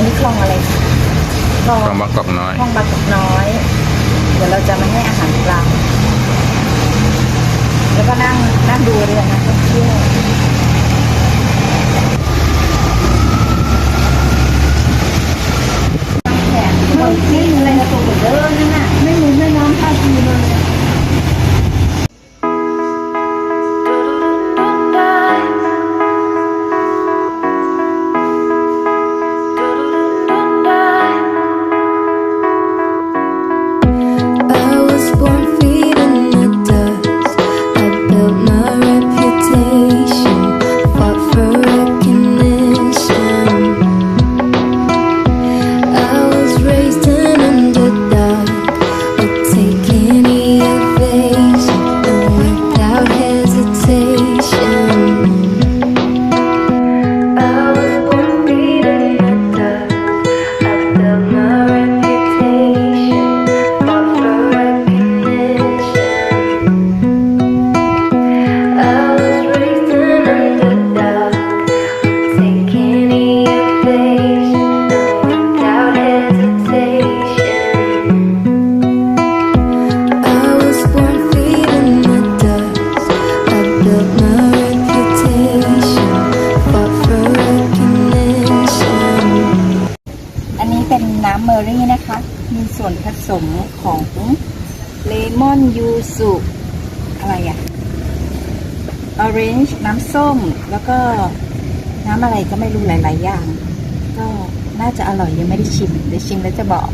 นนี้คลองอะไรคลองบางกอกน้อยคลองบางกอกน้อยเดี๋ยวเราจะมาให้อาหารปลาแล้วก็นั่งดูเรือนะท่องเที่ยวแขกคนที่อะไรนะตัวเบลอนั่นน่ะไม่มีแม่น้ำท่าจีนเลย น้ำเมอรี่นะคะมีส่วนผสมของเลมอนยูสุอะไรอะออเรนจ์น้ำส้มแล้วก็น้ำอะไรก็ไม่รู้หลายๆอย่างก็น่าจะอร่อยยังไม่ได้ชิมเดี๋ยวชิมแล้วจะบอก